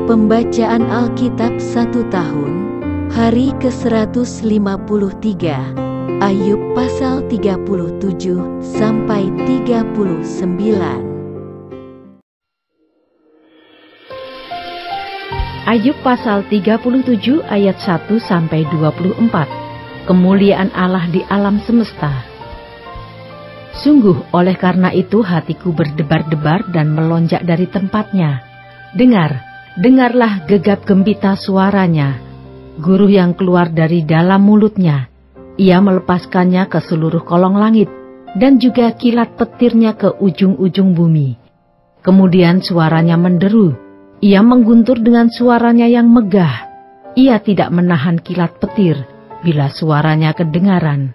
Pembacaan Alkitab 1 tahun, hari ke-153, Ayub pasal 37 sampai 39. Ayub pasal 37 ayat 1 sampai 24. Kemuliaan Allah di alam semesta. Sungguh oleh karena itu hatiku berdebar-debar dan melonjak dari tempatnya. Dengarlah gegap gempita suaranya, guruh yang keluar dari dalam mulutnya. Ia melepaskannya ke seluruh kolong langit, dan juga kilat petirnya ke ujung-ujung bumi. Kemudian suaranya menderu, ia mengguntur dengan suaranya yang megah. Ia tidak menahan kilat petir, bila suaranya kedengaran.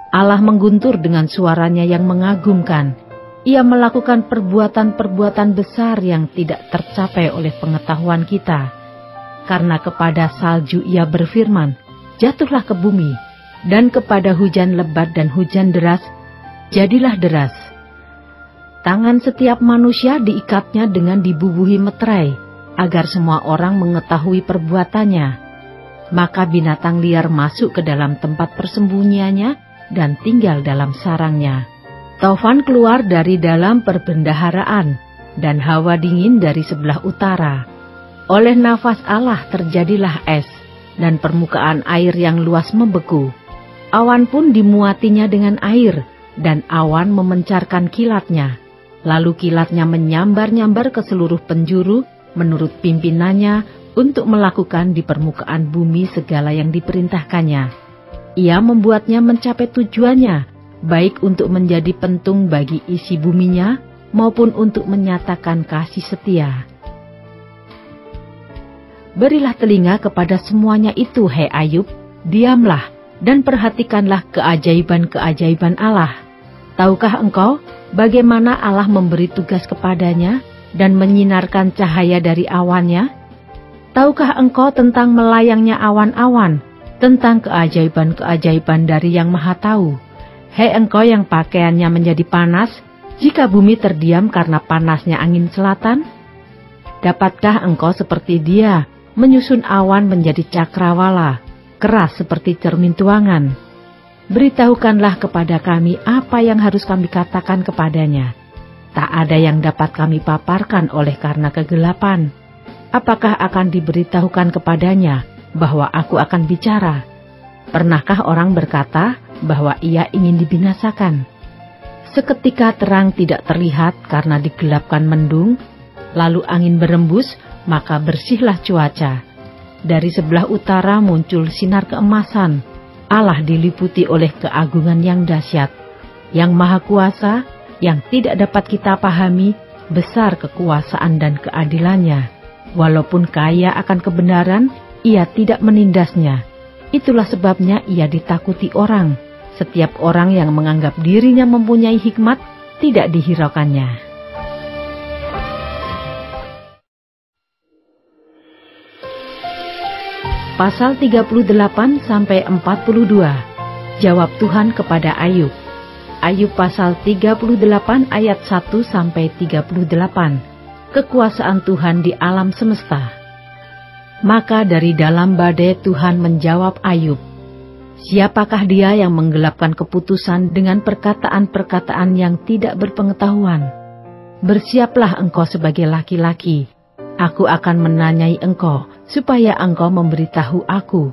Allah mengguntur dengan suaranya yang mengagumkan. Ia melakukan perbuatan-perbuatan besar yang tidak tercapai oleh pengetahuan kita. Karena kepada salju ia berfirman, jatuhlah ke bumi, dan kepada hujan lebat dan hujan deras, jadilah deras. Tangan setiap manusia diikatnya dengan dibubuhi meterai, agar semua orang mengetahui perbuatannya. Maka binatang liar masuk ke dalam tempat persembunyiannya dan tinggal dalam sarangnya. Taufan keluar dari dalam perbendaharaan, dan hawa dingin dari sebelah utara. Oleh nafas Allah terjadilah es, dan permukaan air yang luas membeku. Awan pun dimuatinya dengan air, dan awan memencarkan kilatnya. Lalu kilatnya menyambar-nyambar ke seluruh penjuru, menurut pimpinannya, untuk melakukan di permukaan bumi segala yang diperintahkannya. Ia membuatnya mencapai tujuannya, baik untuk menjadi pentung bagi isi buminya, maupun untuk menyatakan kasih setia. Berilah telinga kepada semuanya itu, hai Ayub, diamlah, dan perhatikanlah keajaiban-keajaiban Allah. Tahukah engkau bagaimana Allah memberi tugas kepadanya, dan menyinarkan cahaya dari awannya? Tahukah engkau tentang melayangnya awan-awan, tentang keajaiban-keajaiban dari Yang Maha Tahu? Hei engkau yang pakaiannya menjadi panas, jika bumi terdiam karena panasnya angin selatan? Dapatkah engkau seperti dia, menyusun awan menjadi cakrawala, keras seperti cermin tuangan? Beritahukanlah kepada kami apa yang harus kami katakan kepadanya. Tak ada yang dapat kami paparkan oleh karena kegelapan. Apakah akan diberitahukan kepadanya bahwa aku akan bicara? Pernahkah orang berkata bahwa ia ingin dibinasakan? Seketika terang tidak terlihat karena digelapkan mendung, lalu angin berembus, maka bersihlah cuaca. Dari sebelah utara muncul sinar keemasan. Allah diliputi oleh keagungan yang dahsyat, yang maha kuasa, yang tidak dapat kita pahami, besar kekuasaan dan keadilannya. Walaupun kaya akan kebenaran, ia tidak menindasnya. Itulah sebabnya ia ditakuti orang. Setiap orang yang menganggap dirinya mempunyai hikmat tidak dihiraukannya. Pasal 38 sampai 42. Jawab Tuhan kepada Ayub. Ayub pasal 38 ayat 1 sampai 38. Kekuasaan Tuhan di alam semesta. Maka dari dalam badai Tuhan menjawab Ayub, siapakah dia yang menggelapkan keputusan dengan perkataan-perkataan yang tidak berpengetahuan? Bersiaplah engkau sebagai laki-laki. Aku akan menanyai engkau, supaya engkau memberitahu aku.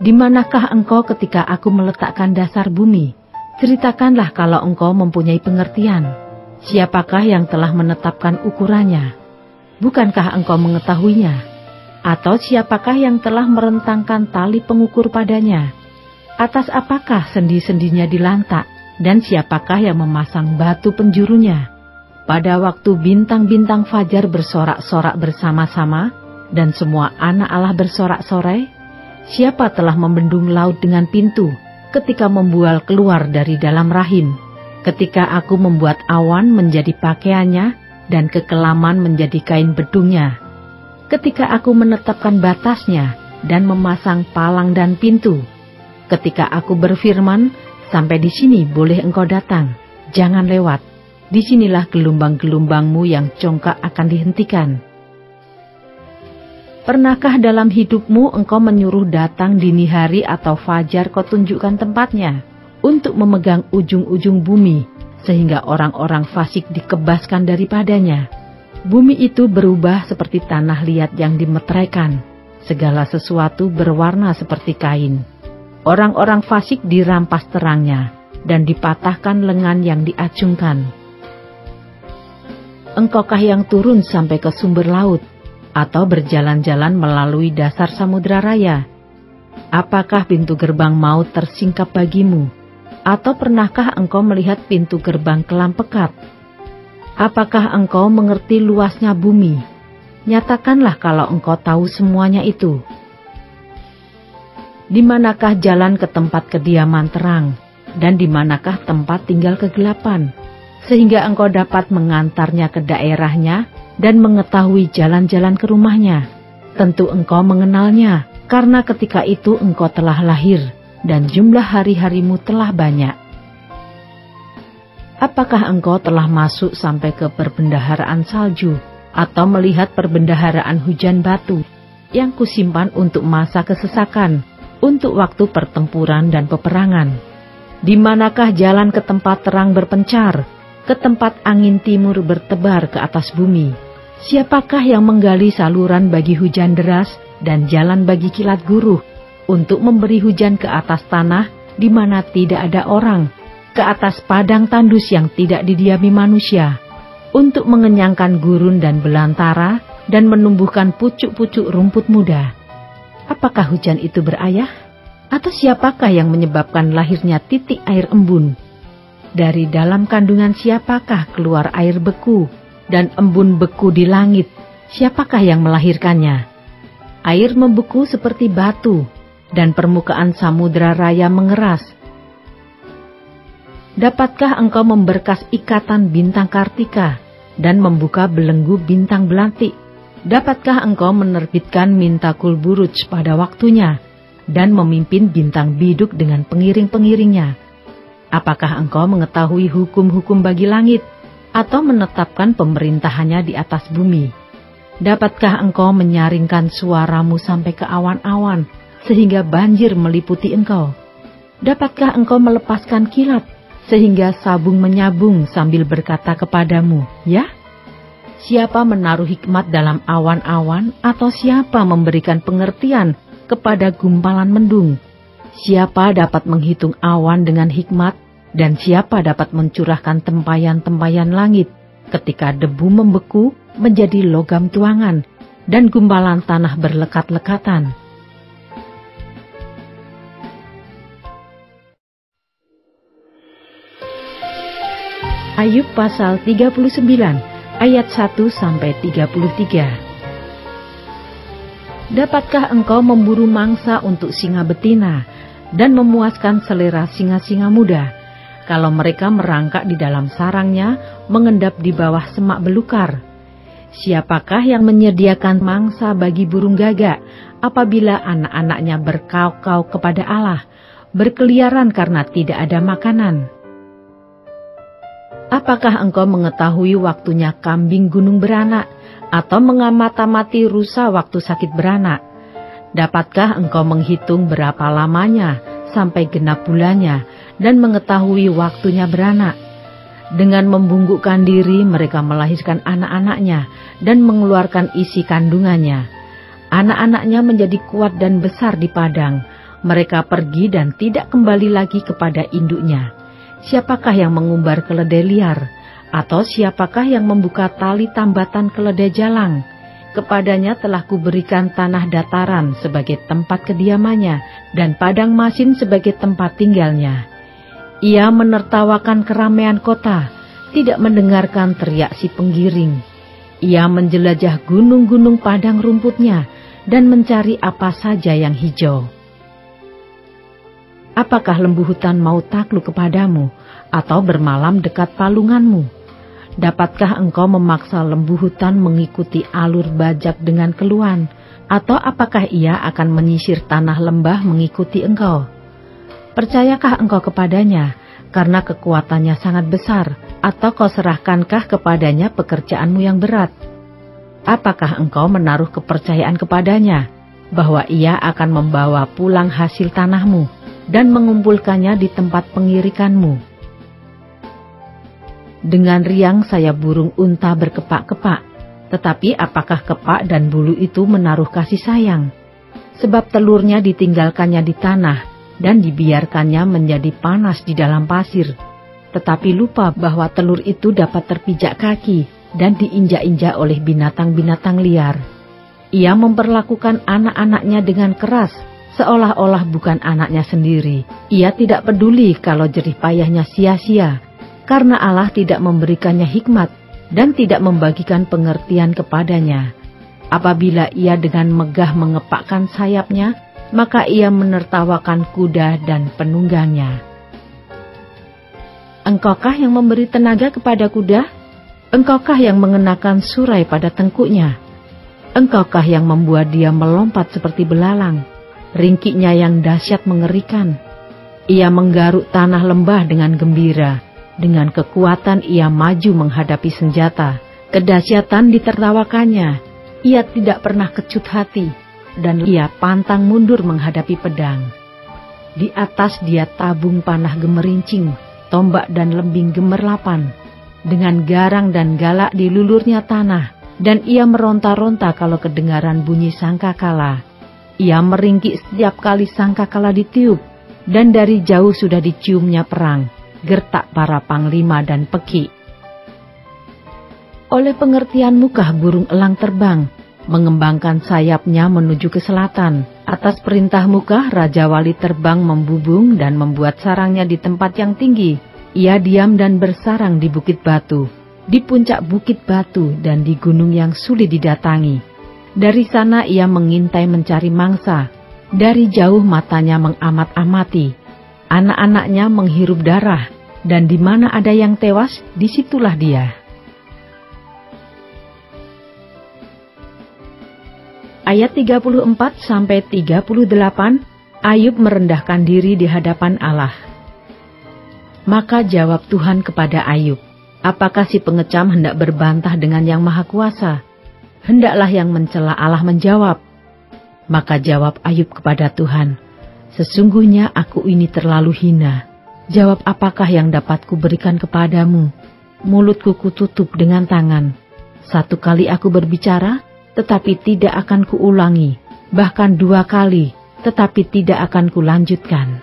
Di manakah engkau ketika aku meletakkan dasar bumi? Ceritakanlah kalau engkau mempunyai pengertian. Siapakah yang telah menetapkan ukurannya? Bukankah engkau mengetahuinya? Atau siapakah yang telah merentangkan tali pengukur padanya? Atas apakah sendi-sendinya dilantak, dan siapakah yang memasang batu penjurunya? Pada waktu bintang-bintang fajar bersorak-sorak bersama-sama, dan semua anak Allah bersorak-sorai, siapa telah membendung laut dengan pintu, ketika membual keluar dari dalam rahim? Ketika aku membuat awan menjadi pakaiannya, dan kekelaman menjadi kain bedungnya. Ketika aku menetapkan batasnya, dan memasang palang dan pintu. Ketika aku berfirman, sampai di sini boleh engkau datang, jangan lewat. Disinilah gelombang-gelombangmu yang congkak akan dihentikan. Pernahkah dalam hidupmu engkau menyuruh datang dini hari atau fajar kau tunjukkan tempatnya untuk memegang ujung-ujung bumi sehingga orang-orang fasik dikebaskan daripadanya? Bumi itu berubah seperti tanah liat yang dimeteraikan. Segala sesuatu berwarna seperti kain. Orang-orang fasik dirampas terangnya dan dipatahkan lengan yang diacungkan. Engkaukah yang turun sampai ke sumber laut atau berjalan-jalan melalui dasar samudera raya? Apakah pintu gerbang maut tersingkap bagimu? Atau pernahkah engkau melihat pintu gerbang kelam pekat? Apakah engkau mengerti luasnya bumi? Nyatakanlah kalau engkau tahu semuanya itu. Di manakah jalan ke tempat kediaman terang, dan di manakah tempat tinggal kegelapan, sehingga engkau dapat mengantarnya ke daerahnya dan mengetahui jalan-jalan ke rumahnya? Tentu engkau mengenalnya, karena ketika itu engkau telah lahir, dan jumlah hari-harimu telah banyak. Apakah engkau telah masuk sampai ke perbendaharaan salju, atau melihat perbendaharaan hujan batu, yang kusimpan untuk masa kesesakan, untuk waktu pertempuran dan peperangan? Di manakah jalan ke tempat terang berpencar, ke tempat angin timur bertebar ke atas bumi? Siapakah yang menggali saluran bagi hujan deras dan jalan bagi kilat guruh, untuk memberi hujan ke atas tanah di mana tidak ada orang, ke atas padang tandus yang tidak didiami manusia, untuk mengenyangkan gurun dan belantara dan menumbuhkan pucuk-pucuk rumput muda? Apakah hujan itu berayah? Atau siapakah yang menyebabkan lahirnya titik air embun? Dari dalam kandungan siapakah keluar air beku dan embun beku di langit? Siapakah yang melahirkannya? Air membeku seperti batu, dan permukaan samudera raya mengeras. Dapatkah engkau memberkas ikatan bintang Kartika dan membuka belenggu bintang belantik? Dapatkah engkau menerbitkan mintakul buruj pada waktunya dan memimpin bintang biduk dengan pengiring-pengiringnya? Apakah engkau mengetahui hukum-hukum bagi langit atau menetapkan pemerintahannya di atas bumi? Dapatkah engkau menyaringkan suaramu sampai ke awan-awan sehingga banjir meliputi engkau? Dapatkah engkau melepaskan kilat sehingga sabung menyabung sambil berkata kepadamu, ya? Siapa menaruh hikmat dalam awan-awan, atau siapa memberikan pengertian kepada gumpalan mendung? Siapa dapat menghitung awan dengan hikmat, dan siapa dapat mencurahkan tempayan-tempayan langit ketika debu membeku menjadi logam tuangan dan gumpalan tanah berlekat-lekatan? Ayub pasal 39 ayat 1-33. Dapatkah engkau memburu mangsa untuk singa betina dan memuaskan selera singa-singa muda, kalau mereka merangkak di dalam sarangnya, mengendap di bawah semak belukar? Siapakah yang menyediakan mangsa bagi burung gagak apabila anak-anaknya berkauk-kauk kepada Allah, berkeliaran karena tidak ada makanan? Apakah engkau mengetahui waktunya kambing gunung beranak, atau mengamati rusa waktu sakit beranak? Dapatkah engkau menghitung berapa lamanya sampai genap bulannya, dan mengetahui waktunya beranak? Dengan membungkukkan diri mereka melahirkan anak-anaknya dan mengeluarkan isi kandungannya. Anak-anaknya menjadi kuat dan besar di padang. Mereka pergi dan tidak kembali lagi kepada induknya. Siapakah yang mengumbar keledai liar? Atau siapakah yang membuka tali tambatan keledai jalang? Kepadanya telah kuberikan tanah dataran sebagai tempat kediamannya, dan padang masin sebagai tempat tinggalnya. Ia menertawakan keramaian kota, tidak mendengarkan teriak si penggiring. Ia menjelajah gunung-gunung padang rumputnya, dan mencari apa saja yang hijau. Apakah lembu hutan mau takluk kepadamu, atau bermalam dekat palunganmu? Dapatkah engkau memaksa lembu hutan mengikuti alur bajak dengan keluhan, atau apakah ia akan menyisir tanah lembah mengikuti engkau? Percayakah engkau kepadanya, karena kekuatannya sangat besar, atau kau serahkankah kepadanya pekerjaanmu yang berat? Apakah engkau menaruh kepercayaan kepadanya, bahwa ia akan membawa pulang hasil tanahmu dan mengumpulkannya di tempat pengirikanmu? Dengan riang sayap burung unta berkepak-kepak, tetapi apakah kepak dan bulu itu menaruh kasih sayang? Sebab telurnya ditinggalkannya di tanah dan dibiarkannya menjadi panas di dalam pasir. Tetapi lupa bahwa telur itu dapat terpijak kaki dan diinjak-injak oleh binatang-binatang liar. Ia memperlakukan anak-anaknya dengan keras, seolah-olah bukan anaknya sendiri. Ia tidak peduli kalau jerih payahnya sia-sia, karena Allah tidak memberikannya hikmat dan tidak membagikan pengertian kepadanya. Apabila ia dengan megah mengepakkan sayapnya, maka ia menertawakan kuda dan penunggangnya. Engkaukah yang memberi tenaga kepada kuda? Engkaukah yang mengenakan surai pada tengkuknya? Engkaukah yang membuat dia melompat seperti belalang? Ringkiknya yang dahsyat mengerikan. Ia menggaruk tanah lembah dengan gembira. Dengan kekuatan ia maju menghadapi senjata. Kedahsyatan ditertawakannya. Ia tidak pernah kecut hati, dan ia pantang mundur menghadapi pedang. Di atas dia tabung panah gemerincing, tombak dan lembing gemerlapan. Dengan garang dan galak dilulurnya tanah, dan ia meronta-ronta kalau kedengaran bunyi sangkakala. Ia meringkik setiap kali sangkakala ditiup, dan dari jauh sudah diciumnya perang, gertak para panglima dan peki. Oleh pengertian mukah burung elang terbang, mengembangkan sayapnya menuju ke selatan. Atas perintah mukah, Raja Wali terbang membubung dan membuat sarangnya di tempat yang tinggi. Ia diam dan bersarang di bukit batu, di puncak bukit batu dan di gunung yang sulit didatangi. Dari sana ia mengintai mencari mangsa. Dari jauh matanya mengamat-amati. Anak-anaknya menghirup darah, dan di mana ada yang tewas, disitulah dia. Ayat 34-38, Ayub merendahkan diri di hadapan Allah. Maka jawab Tuhan kepada Ayub, apakah si pengecam hendak berbantah dengan yang Maha Kuasa? Hendaklah yang mencela Allah menjawab. Maka jawab Ayub kepada Tuhan, sesungguhnya aku ini terlalu hina. Jawab apakah yang dapat kuberikan kepadamu? Mulutku kututup dengan tangan. Satu kali aku berbicara, tetapi tidak akan kuulangi. Bahkan 2 kali, tetapi tidak akan kulanjutkan.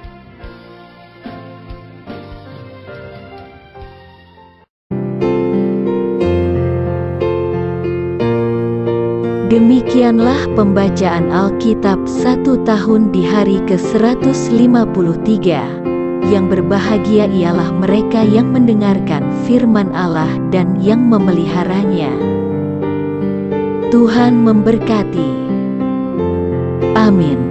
Demikianlah pembacaan Alkitab 1 tahun di hari ke-153. Yang berbahagia ialah mereka yang mendengarkan firman Allah dan yang memeliharanya. Tuhan memberkati. Amin.